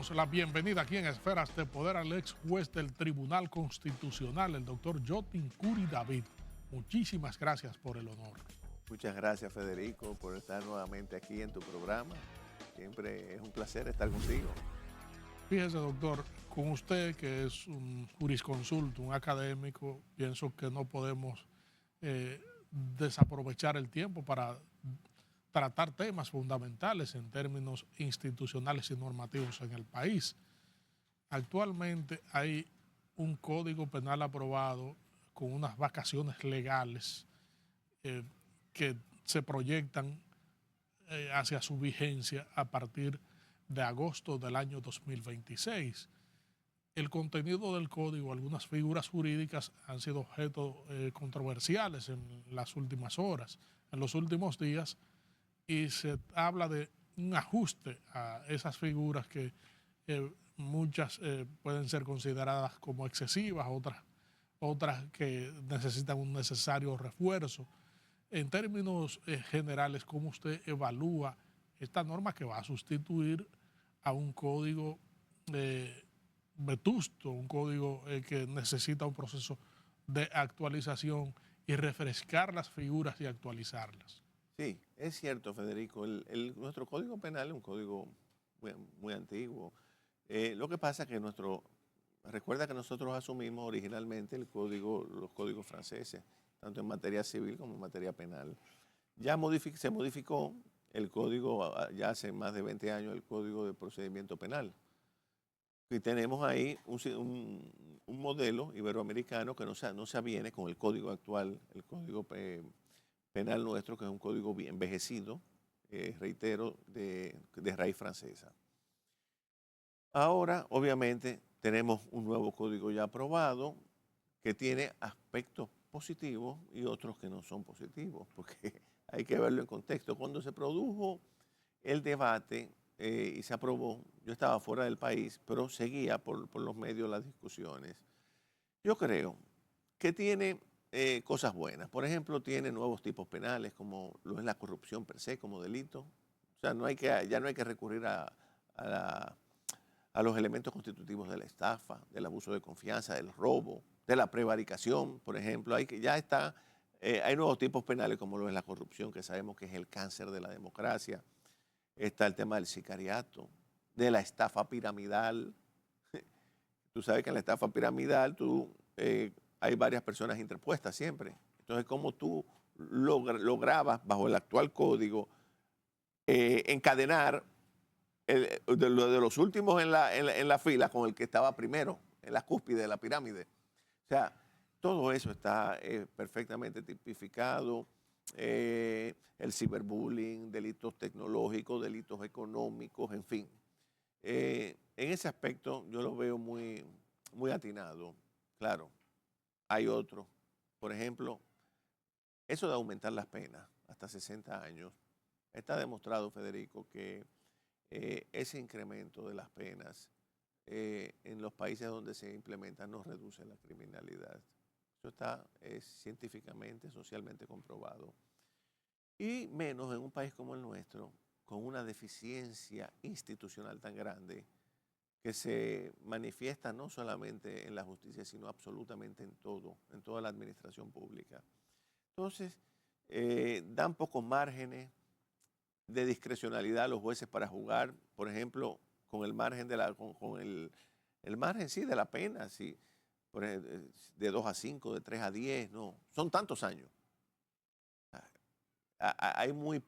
damos la bienvenida aquí en Esferas de Poder al ex juez del Tribunal Constitucional, el doctor Yotin Curi David. Muchísimas gracias por el honor. Muchas gracias, Federico, por estar nuevamente aquí en tu programa. Siempre es un placer estar contigo. Fíjese, doctor, con usted que es un jurisconsulto, un académico, pienso que no podemos desaprovechar el tiempo para tratar temas fundamentales en términos institucionales y normativos en el país. Actualmente hay un código penal aprobado con unas vacaciones legales eh, que se proyectan hacia su vigencia a partir de agosto del año 2026. El contenido del código, algunas figuras jurídicas han sido objeto controversiales en las últimas horas, en los últimos días, y se habla de un ajuste a esas figuras que muchas pueden ser consideradas como excesivas, otras que necesitan un necesario refuerzo. En términos generales, ¿cómo usted evalúa esta norma que va a sustituir a un código vetusto, un código que necesita un proceso de actualización y refrescar las figuras y actualizarlas? Sí, es cierto, Federico. Nuestro Código Penal es un código muy antiguo. Lo que pasa es que recuerda que nosotros asumimos originalmente los códigos franceses, tanto en materia civil como en materia penal. Se modificó el código, ya hace más de 20 años, el Código de Procedimiento Penal. Y tenemos ahí un modelo iberoamericano que no se aviene con el código actual, el código penal nuestro, que es un código bien envejecido, reitero, de raíz francesa. Ahora, obviamente, tenemos un nuevo código ya aprobado que tiene aspectos positivos y otros que no son positivos, porque hay que verlo en contexto. Cuando se produjo el debate y se aprobó, yo estaba fuera del país, pero seguía por los medios las discusiones. Yo creo que tiene cosas buenas. Por ejemplo, tiene nuevos tipos penales, como lo es la corrupción per se, como delito. O sea, ya no hay que recurrir a los elementos constitutivos de la estafa, del abuso de confianza, del robo, de la prevaricación, por ejemplo. Hay nuevos tipos penales, como lo es la corrupción, que sabemos que es el cáncer de la democracia. Está el tema del sicariato, de la estafa piramidal. Tú sabes que en la estafa piramidal hay varias personas interpuestas siempre. Entonces, ¿cómo tú lograbas, bajo el actual código, encadenar de los últimos en la fila con el que estaba primero, en la cúspide de la pirámide? O sea, todo eso está perfectamente tipificado. El ciberbullying, delitos tecnológicos, delitos económicos, en fin. En ese aspecto yo lo veo muy atinado. Claro, hay otros. Por ejemplo, eso de aumentar las penas hasta 60 años. Está demostrado, Federico, que ese incremento de las penas en los países donde se implementa no reduce la criminalidad. Eso está científicamente, socialmente comprobado. Y menos en un país como el nuestro, con una deficiencia institucional tan grande que se manifiesta no solamente en la justicia, sino absolutamente en todo, en toda la administración pública. Entonces, dan pocos márgenes de discrecionalidad a los jueces para jugar, por ejemplo, con el margen el margen sí de la pena, sí, de 2 a 5, de 3 a 10, no, son tantos años. Hay muy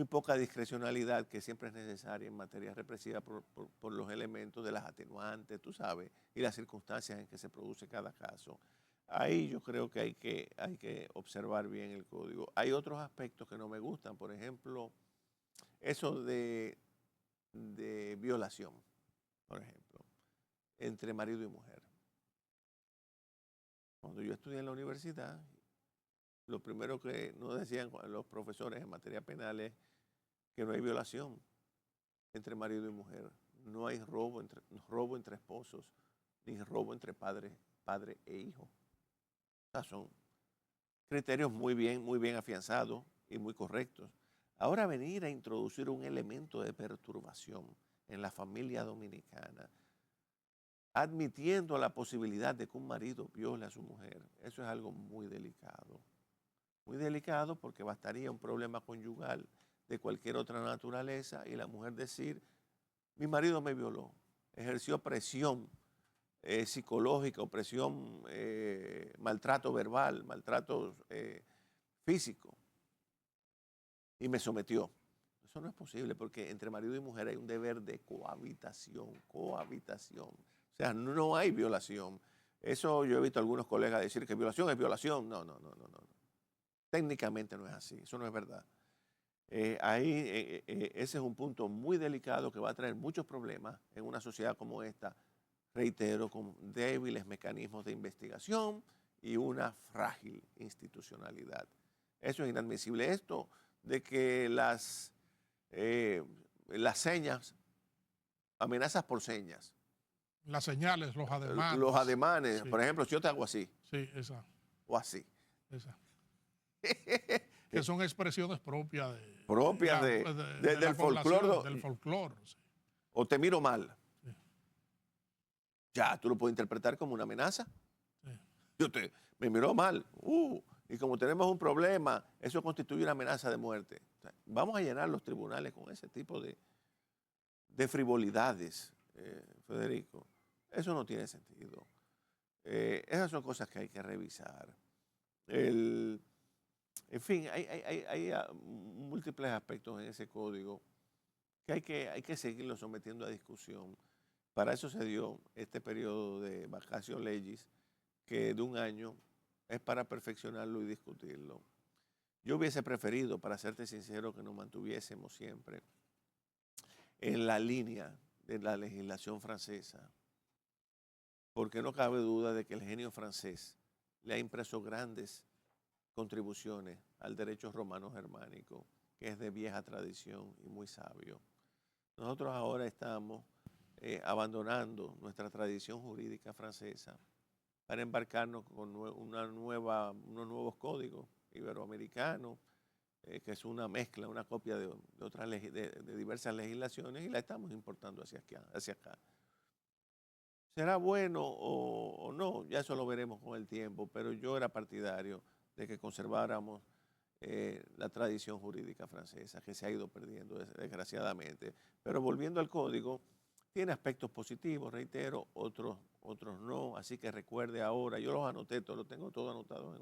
poca discrecionalidad que siempre es necesaria en materia represiva por los elementos de las atenuantes, tú sabes, y las circunstancias en que se produce cada caso. Ahí yo creo que hay que observar bien el código. Hay otros aspectos que no me gustan, por ejemplo, eso de violación, por ejemplo, entre marido y mujer. Cuando yo estudié en la universidad, lo primero que nos decían los profesores en materia penal es que no hay violación entre marido y mujer. No hay robo entre esposos, ni robo entre padre e hijo. O sea, son criterios muy bien afianzados y muy correctos. Ahora venir a introducir un elemento de perturbación en la familia dominicana, admitiendo la posibilidad de que un marido viole a su mujer. Eso es algo muy delicado. Muy delicado porque bastaría un problema conyugal de cualquier otra naturaleza y la mujer decir, mi marido me violó, ejerció presión psicológica, opresión, maltrato verbal, maltrato físico y me sometió. Eso no es posible porque entre marido y mujer hay un deber de cohabitación, cohabitación. O sea, no hay violación. Eso yo he visto a algunos colegas decir que violación es violación. No, no, no, no, no. Técnicamente no es así, eso no es verdad. Ese es un punto muy delicado que va a traer muchos problemas en una sociedad como esta, reitero, con débiles mecanismos de investigación y una frágil institucionalidad. Eso es inadmisible. Esto de que las señas, amenazas por señas, Las señales, los ademanes. los ademanes, Sí, por ejemplo, si yo te hago así sí, esa, o así, que son expresiones propias propias del folclore, del folclore. Sí, o te miro mal, sí, ya tú lo puedes interpretar como una amenaza. sí. Me miró mal, y como tenemos un problema, eso constituye una amenaza de muerte. O sea, vamos a llenar los tribunales con ese tipo de frivolidades, Federico. Eso no tiene sentido. Esas son cosas que hay que revisar. En fin, hay múltiples aspectos en ese código que hay que seguirlo sometiendo a discusión. Para eso se dio este periodo de vacatio legis, que de un año es para perfeccionarlo y discutirlo. Yo hubiese preferido, para serte sincero, que nos mantuviésemos siempre en la línea de la legislación francesa, porque no cabe duda de que el genio francés le ha impreso grandes contribuciones al derecho romano germánico, que es de vieja tradición y muy sabio. Nosotros ahora estamos abandonando nuestra tradición jurídica francesa para embarcarnos con unos nuevos códigos iberoamericanos, que es una mezcla, una copia de otras de diversas legislaciones, y la estamos importando hacia acá. ¿Será bueno o no? Ya eso lo veremos con el tiempo, pero yo era partidario de que conserváramos la tradición jurídica francesa, que se ha ido perdiendo desgraciadamente. Pero volviendo al código, tiene aspectos positivos, reitero, otros no, así que recuerde ahora, yo los anoté, lo tengo todo anotado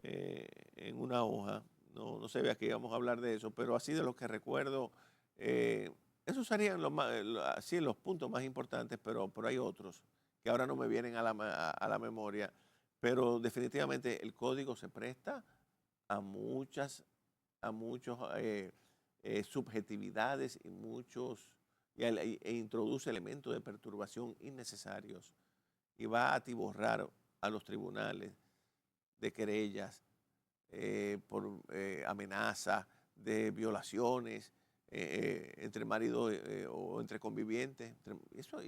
en una hoja, no se vea que íbamos a hablar de eso, pero así de los que recuerdo, esos serían así los puntos más importantes, pero hay otros que ahora no me vienen a la memoria, pero definitivamente el código se presta a muchas subjetividades e introduce elementos de perturbación innecesarios y va a atiborrar a los tribunales de querellas por amenazas, de violaciones entre maridos o entre convivientes. Eso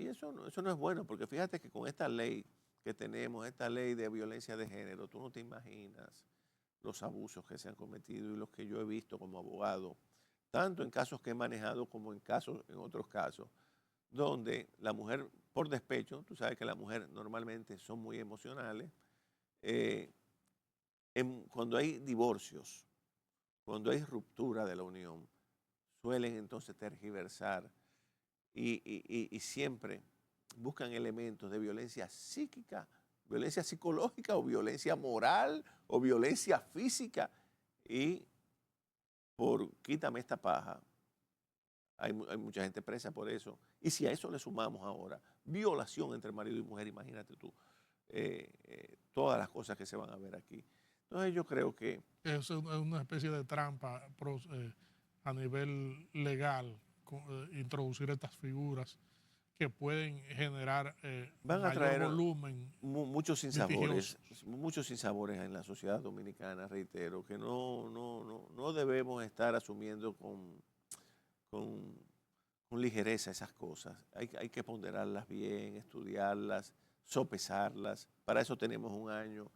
no es bueno, porque fíjate que con esta ley que tenemos, esta ley de violencia de género, tú no te imaginas los abusos que se han cometido y los que yo he visto como abogado, tanto en casos que he manejado como en otros casos, donde la mujer, por despecho, tú sabes que las mujeres normalmente son muy emocionales, cuando hay divorcios, cuando hay ruptura de la unión, suelen entonces tergiversar y siempre buscan elementos de violencia psíquica, violencia psicológica o violencia moral o violencia física y por quítame esta paja. Hay mucha gente presa por eso. Y si a eso le sumamos ahora violación entre marido y mujer, imagínate tú todas las cosas que se van a ver aquí. Entonces yo creo que Es una especie de trampa a nivel legal, introducir estas figuras que pueden generar van a mayor traer volumen muchos litigioso. sinsabores en la sociedad dominicana, reitero, que no debemos estar asumiendo con ligereza esas cosas. Hay que ponderarlas bien, estudiarlas, sopesarlas. Para eso tenemos un año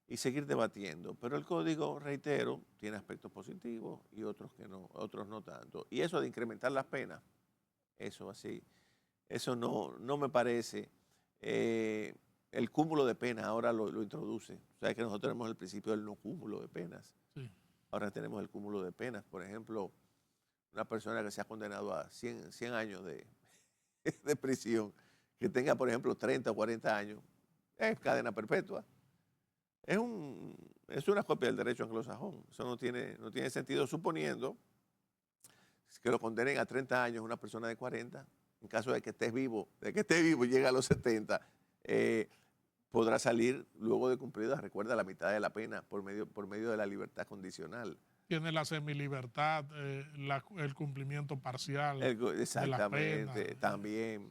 y seguir debatiendo. Pero el código, reitero, tiene aspectos positivos y otros que no, otros no tanto. Y eso de incrementar las penas, eso así. Eso no me parece. El cúmulo de penas ahora lo introduce. O sea, que nosotros tenemos el principio del no cúmulo de penas. Sí. Ahora tenemos el cúmulo de penas. Por ejemplo, una persona que se ha condenado a 100 años de prisión, que tenga, por ejemplo, 30 o 40 años, es cadena perpetua. Es una copia del derecho anglosajón. Eso no tiene sentido, suponiendo que lo condenen a 30 años una persona de 40. En caso de que esté vivo y llegue a los 70, podrá salir luego de cumplida, recuerda, la mitad de la pena por medio de la libertad condicional. Tiene la semilibertad, el cumplimiento parcial de la pena. Exactamente, también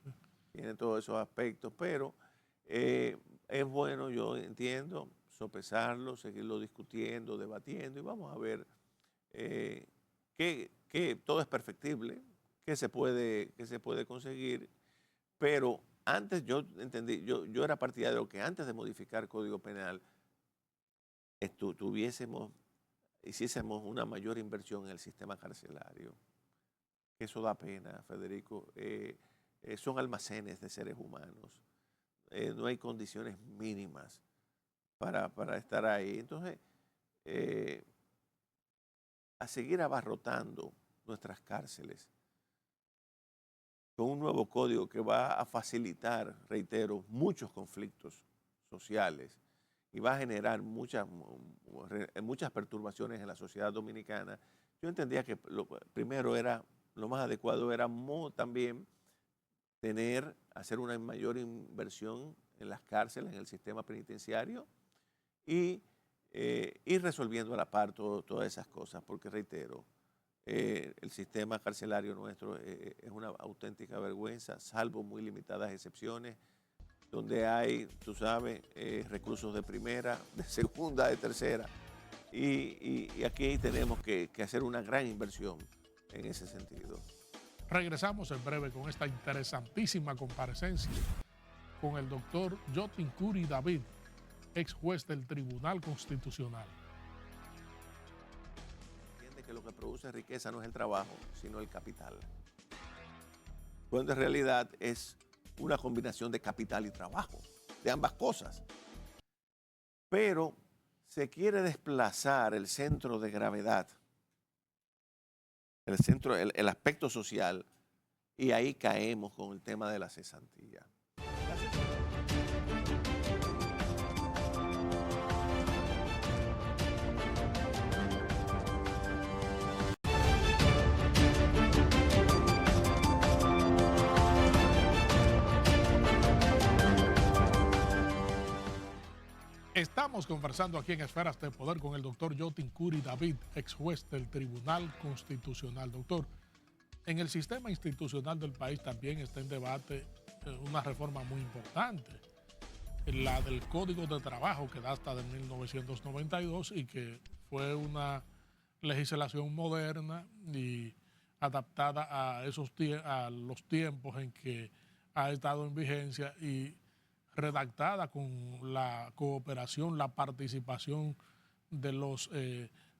tiene todos esos aspectos, pero es bueno, yo entiendo, sopesarlo, seguirlo discutiendo, debatiendo, y vamos a ver que todo es perfectible, que se puede conseguir, pero antes yo entendí, yo era partidario de que antes de modificar el Código Penal hiciésemos una mayor inversión en el sistema carcelario. Eso da pena, Federico. Son almacenes de seres humanos. No hay condiciones mínimas para estar ahí. Entonces, a seguir abarrotando nuestras cárceles con un nuevo código que va a facilitar, reitero, muchos conflictos sociales y va a generar muchas perturbaciones en la sociedad dominicana. Yo entendía que lo más adecuado era también hacer una mayor inversión en las cárceles, en el sistema penitenciario, y ir resolviendo a la par todas esas cosas, porque reitero, el sistema carcelario nuestro es una auténtica vergüenza, salvo muy limitadas excepciones, donde hay, tú sabes, reclusos de primera, de segunda, de tercera, y aquí tenemos que hacer una gran inversión en ese sentido. Regresamos en breve con esta interesantísima comparecencia con el doctor Yotin Curi David, ex juez del Tribunal Constitucional. Entiende que lo que produce riqueza no es el trabajo, sino el capital. Cuando en realidad es una combinación de capital y trabajo, de ambas cosas. Pero se quiere desplazar el centro de gravedad, el aspecto social, y ahí caemos con el tema de la cesantía. Estamos conversando aquí en Esferas de Poder con el doctor Yotin Curi David, ex juez del Tribunal Constitucional. Doctor, en el sistema institucional del país también está en debate una reforma muy importante, la del Código de Trabajo, que data de 1992 y que fue una legislación moderna y adaptada a los tiempos en que ha estado en vigencia y redactada con la cooperación, la participación de los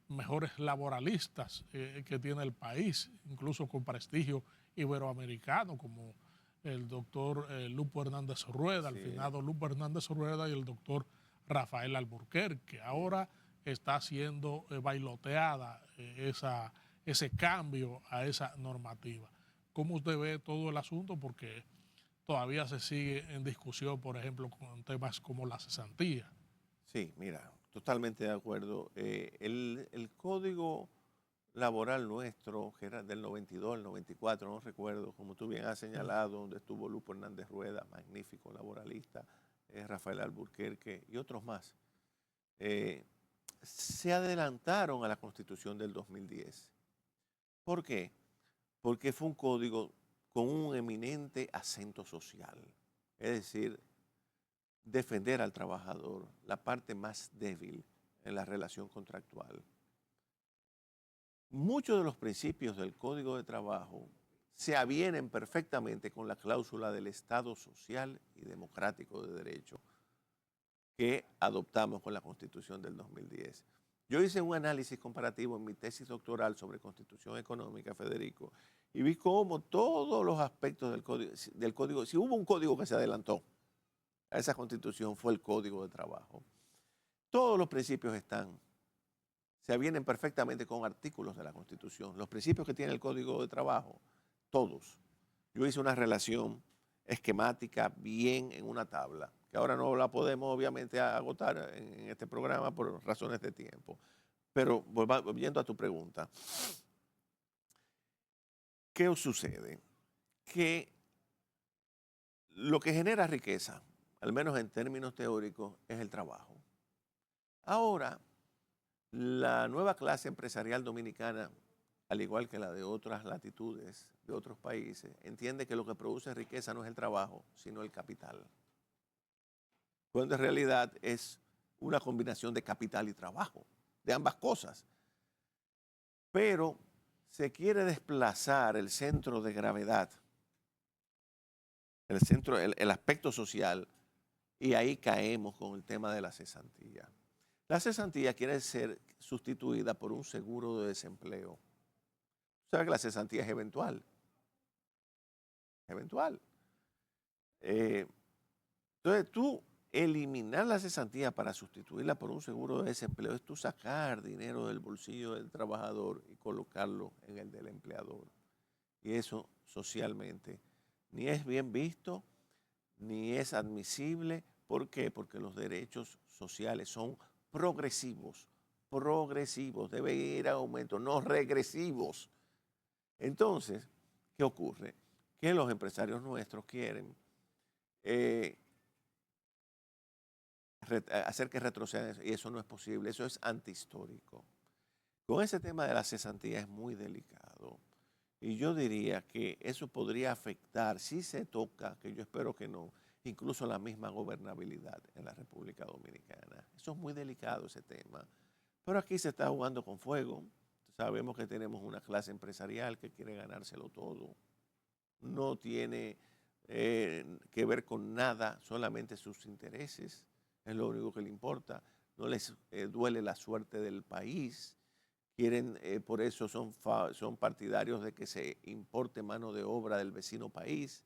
mejores laboralistas que tiene el país, incluso con prestigio iberoamericano, como el doctor Lupo Hernández Rueda, Sí. el finado Lupo Hernández Rueda, y el doctor Rafael Alburquerque, que ahora está siendo bailoteada ese cambio a esa normativa. ¿Cómo usted ve todo el asunto? Porque todavía se sigue en discusión, por ejemplo, con temas como la cesantía. Sí, mira, totalmente de acuerdo. El código laboral nuestro, que era del 92, el 94, no recuerdo, como tú bien has señalado, donde estuvo Lupo Hernández Rueda, magnífico laboralista, Rafael Alburquerque y otros más, se adelantaron a la Constitución del 2010. ¿Por qué? Porque fue un código con un eminente acento social, es decir, defender al trabajador, la parte más débil en la relación contractual. Muchos de los principios del Código de Trabajo se avienen perfectamente con la cláusula del Estado social y democrático de derecho que adoptamos con la Constitución del 2010. Yo hice un análisis comparativo en mi tesis doctoral sobre constitución económica, Federico, y vi cómo todos los aspectos del código, si hubo un código que se adelantó a esa constitución, fue el código de trabajo. Todos los principios se avienen perfectamente con artículos de la constitución. Los principios que tiene el código de trabajo, todos. Yo hice una relación esquemática bien en una tabla, que ahora no la podemos obviamente agotar en este programa por razones de tiempo. Pero volviendo a tu pregunta, ¿qué sucede? Que lo que genera riqueza, al menos en términos teóricos, es el trabajo. Ahora, la nueva clase empresarial dominicana, al igual que la de otras latitudes, de otros países, entiende que lo que produce riqueza no es el trabajo, sino el capital. Cuando en realidad es una combinación de capital y trabajo, de ambas cosas. Pero se quiere desplazar el centro de gravedad, el aspecto social, y ahí caemos con el tema de la cesantía. La cesantía quiere ser sustituida por un seguro de desempleo. ¿Sabes que la cesantía es eventual? Eventual. Entonces tú eliminar la cesantía para sustituirla por un seguro de desempleo es tú sacar dinero del bolsillo del trabajador y colocarlo en el del empleador. Y eso socialmente ni es bien visto, ni es admisible. ¿Por qué? Porque los derechos sociales son progresivos, deben ir a aumento, no regresivos. Entonces, ¿qué ocurre? Que los empresarios nuestros quieren hacer que retrocedan y eso no es posible, eso es antihistórico. Con ese tema de la cesantía es muy delicado y yo diría que eso podría afectar, si se toca, que yo espero que no, incluso la misma gobernabilidad en la República Dominicana. Eso es muy delicado ese tema, pero aquí se está jugando con fuego. Sabemos que tenemos una clase empresarial que quiere ganárselo todo, no tiene que ver con nada, solamente sus intereses, es lo único que le importa, no les duele la suerte del país, quieren, por eso son partidarios de que se importe mano de obra del vecino país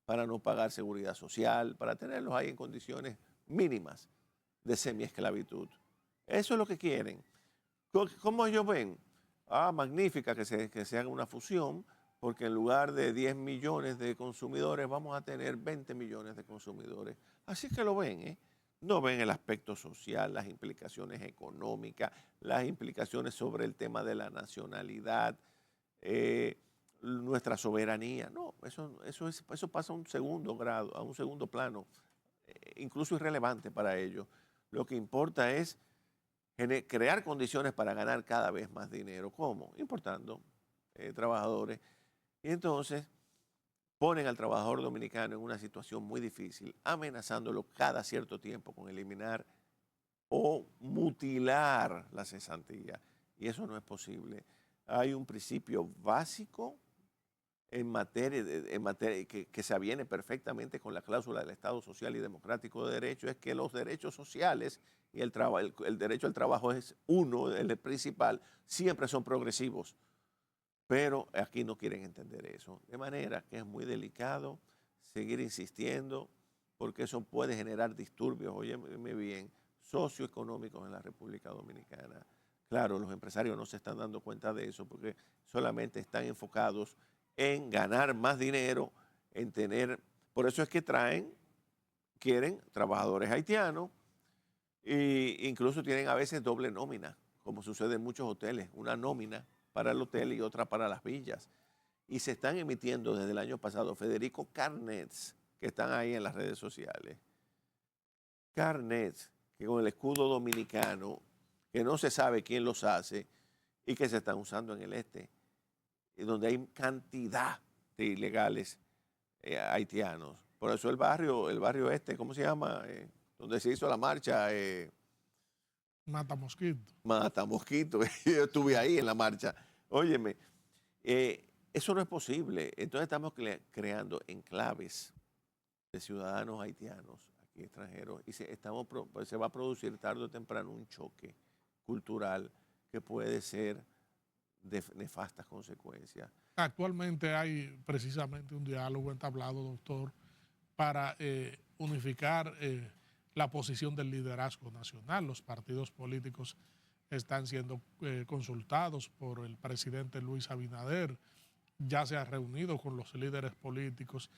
para no pagar seguridad social, para tenerlos ahí en condiciones mínimas de semiesclavitud. Eso es lo que quieren. ¿Cómo ellos ven? Ah, magnífica que se haga una fusión, porque en lugar de 10 millones de consumidores vamos a tener 20 millones de consumidores. Así que lo ven, ¿eh? No ven el aspecto social, las implicaciones económicas, las implicaciones sobre el tema de la nacionalidad, nuestra soberanía. No, eso pasa a un segundo grado, a un segundo plano, incluso irrelevante para ellos. Lo que importa es crear condiciones para ganar cada vez más dinero. ¿Cómo? Importando trabajadores. Y entonces ponen al trabajador dominicano en una situación muy difícil, amenazándolo cada cierto tiempo con eliminar o mutilar la cesantía. Y eso no es posible. Hay un principio básico en materia que se aviene perfectamente con la cláusula del Estado Social y Democrático de Derecho, es que los derechos sociales y el derecho al trabajo es uno, el principal, siempre son progresivos. Pero aquí no quieren entender eso. De manera que es muy delicado seguir insistiendo porque eso puede generar disturbios, óyeme bien, socioeconómicos en la República Dominicana. Claro, los empresarios no se están dando cuenta de eso porque solamente están enfocados en ganar más dinero, en tener... Por eso es que quieren trabajadores haitianos e incluso tienen a veces doble nómina, como sucede en muchos hoteles, una nómina para el hotel y otra para las villas. Y se están emitiendo desde el año pasado, Federico, carnets que están ahí en las redes sociales. Carnets que con el escudo dominicano, que no se sabe quién los hace y que se están usando en el este, y donde hay cantidad de ilegales haitianos. Por eso el barrio este, ¿cómo se llama? Donde se hizo la marcha. Mata mosquito. Mata mosquito. Yo estuve ahí en la marcha. Óyeme, eso no es posible. Entonces estamos creando enclaves de ciudadanos haitianos aquí extranjeros y se va a producir tarde o temprano un choque cultural que puede ser de nefastas consecuencias. Actualmente hay precisamente un diálogo entablado, doctor, para unificar la posición del liderazgo nacional. Los partidos políticos están siendo consultados por el presidente Luis Abinader. Ya se ha reunido con los líderes políticos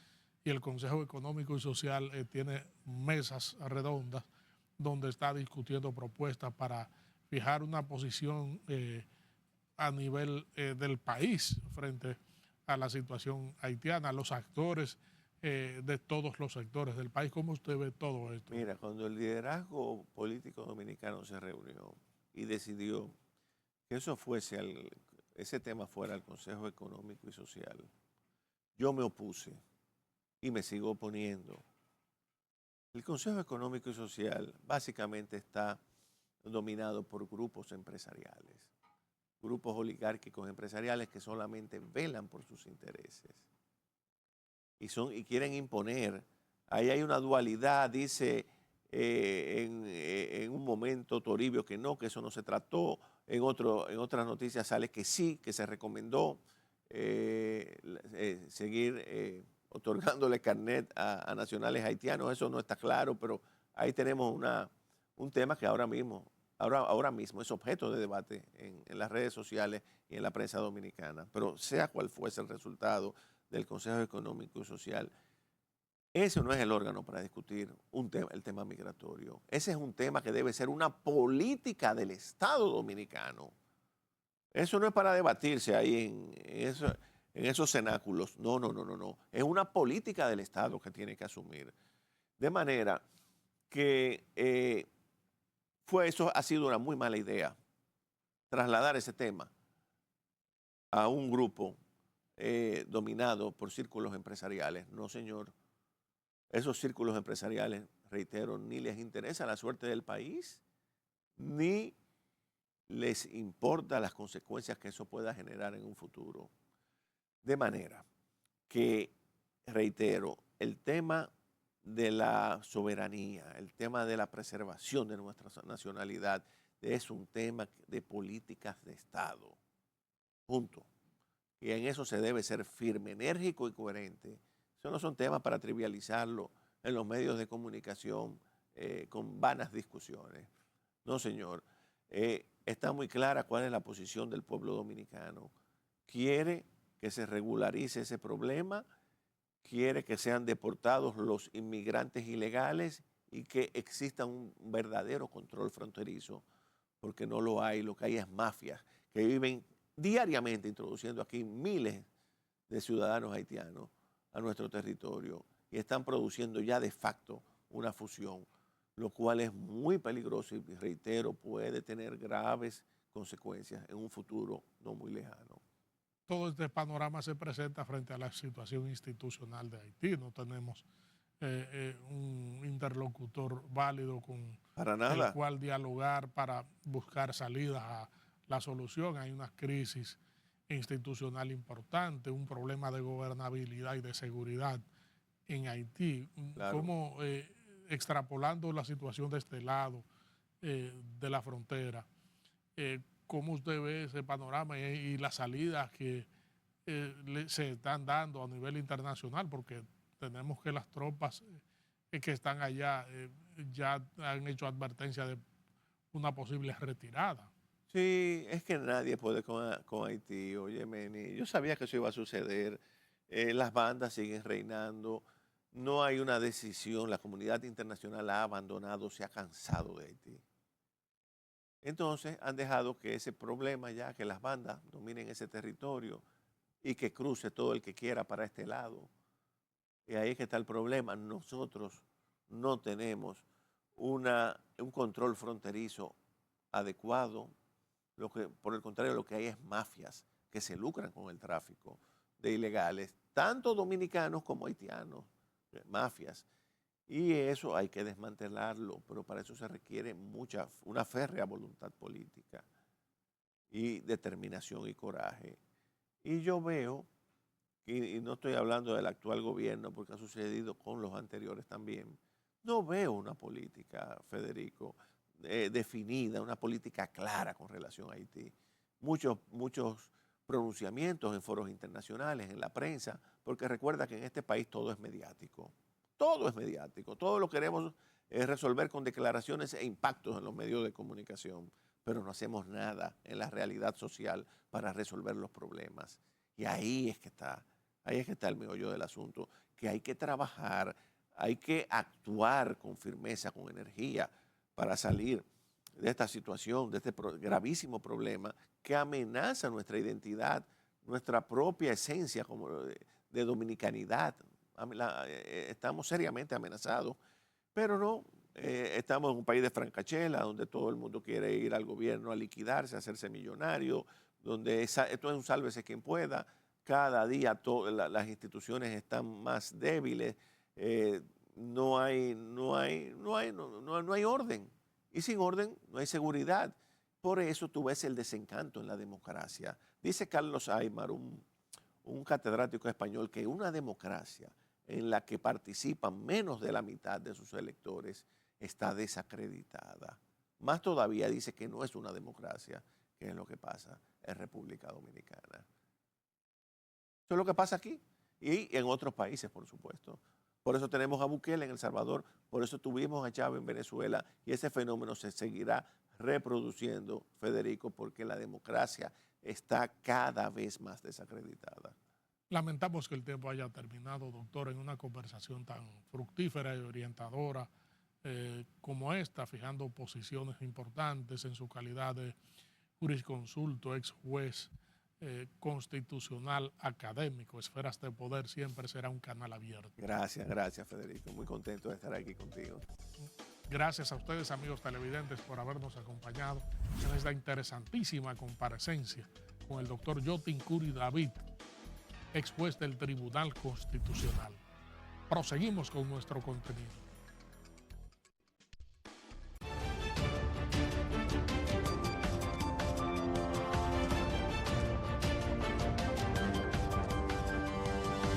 y el Consejo Económico y Social tiene mesas redondas donde está discutiendo propuestas para fijar una posición a nivel del país frente a la situación haitiana, los actores de todos los sectores del país. ¿Cómo usted ve todo esto? Mira, cuando el liderazgo político dominicano se reunió y decidió que ese tema fuera al Consejo Económico y Social, yo me opuse y me sigo oponiendo. El Consejo Económico y Social básicamente está dominado por grupos empresariales, grupos oligárquicos empresariales que solamente velan por sus intereses y quieren imponer. Ahí hay una dualidad, dice en un momento Toribio que no, que eso no se trató, en otras noticias sale que sí, que se recomendó seguir otorgándole carnet a nacionales haitianos. Eso no está claro, pero ahí tenemos un tema que ahora mismo es objeto de debate en las redes sociales y en la prensa dominicana. Pero sea cual fuese el resultado del Consejo Económico y Social, ese no es el órgano para discutir el tema migratorio. Ese es un tema que debe ser una política del Estado dominicano. Eso no es para debatirse ahí en esos cenáculos. No, no, no, no, no. Es una política del Estado que tiene que asumir. De manera que eso ha sido una muy mala idea, trasladar ese tema a un grupo dominado por círculos empresariales. No, señor. Esos círculos empresariales, reitero, ni les interesa la suerte del país, ni les importa las consecuencias que eso pueda generar en un futuro. De manera que, reitero, el tema de la soberanía, el tema de la preservación de nuestra nacionalidad, es un tema de políticas de Estado. Punto. Y en eso se debe ser firme, enérgico y coherente. Eso no son temas para trivializarlo en los medios de comunicación con vanas discusiones. No, señor. Está muy clara cuál es la posición del pueblo dominicano. Quiere que se regularice ese problema, quiere que sean deportados los inmigrantes ilegales y que exista un verdadero control fronterizo, porque no lo hay. Lo que hay es mafias que viven diariamente introduciendo aquí miles de ciudadanos haitianos a nuestro territorio y están produciendo ya de facto una fusión, lo cual es muy peligroso y, reitero, puede tener graves consecuencias en un futuro no muy lejano. Todo este panorama se presenta frente a la situación institucional de Haití. No tenemos un interlocutor válido con Para el nada. cual dialogar para buscar salidas a la solución. Hay una crisis institucional importante, un problema de gobernabilidad y de seguridad en Haití. Claro. ¿Cómo, extrapolando la situación de este lado de la frontera, cómo usted ve ese panorama y las salidas que se están dando a nivel internacional? Porque tenemos que las tropas que están allá ya han hecho advertencia de una posible retirada. Sí, es que nadie puede con Haití, oye, Meni. Yo sabía que eso iba a suceder. Las bandas siguen reinando. No hay una decisión. La comunidad internacional ha abandonado, se ha cansado de Haití. Entonces han dejado que ese problema ya, que las bandas dominen ese territorio y que cruce todo el que quiera para este lado. Y ahí es que está el problema. Nosotros no tenemos un control fronterizo adecuado. Por el contrario, lo que hay es mafias que se lucran con el tráfico de ilegales, tanto dominicanos como haitianos, mafias. Y eso hay que desmantelarlo, pero para eso se requiere una férrea voluntad política y determinación y coraje. Y yo veo, y no estoy hablando del actual gobierno porque ha sucedido con los anteriores también, no veo una política, Federico, definida, una política clara con relación a Haití. Muchos pronunciamientos en foros internacionales, en la prensa, porque recuerda que en este país todo es mediático. Todo es mediático. Todo lo queremos resolver con declaraciones e impactos en los medios de comunicación, pero no hacemos nada en la realidad social para resolver los problemas. Y ahí es que está el meollo del asunto, que hay que trabajar, hay que actuar con firmeza, con energía, para salir de esta situación, de este gravísimo problema que amenaza nuestra identidad, nuestra propia esencia como de dominicanidad. Estamos seriamente amenazados, pero no, estamos en un país de francachela, donde todo el mundo quiere ir al gobierno a liquidarse, a hacerse millonario, donde esto es un sálvese quien pueda. Cada día las instituciones están más débiles, no hay orden. Y sin orden no hay seguridad. Por eso tú ves el desencanto en la democracia. Dice Carlos Aymar, un catedrático español, que una democracia en la que participan menos de la mitad de sus electores está desacreditada. Más todavía dice que no es una democracia, que es lo que pasa en República Dominicana. Eso es lo que pasa aquí y en otros países, por supuesto. Por eso tenemos a Bukele en El Salvador, por eso tuvimos a Chávez en Venezuela y ese fenómeno se seguirá reproduciendo, Federico, porque la democracia está cada vez más desacreditada. Lamentamos que el tiempo haya terminado, doctor, en una conversación tan fructífera y orientadora como esta, fijando posiciones importantes en su calidad de jurisconsulto, ex juez constitucional, académico. Esferas de Poder siempre será un canal abierto. Gracias, Federico. Muy contento de estar aquí contigo. Gracias a ustedes, amigos televidentes, por habernos acompañado en esta interesantísima comparecencia con el doctor Yotin Curi David, ex juez del Tribunal Constitucional. Proseguimos con nuestro contenido.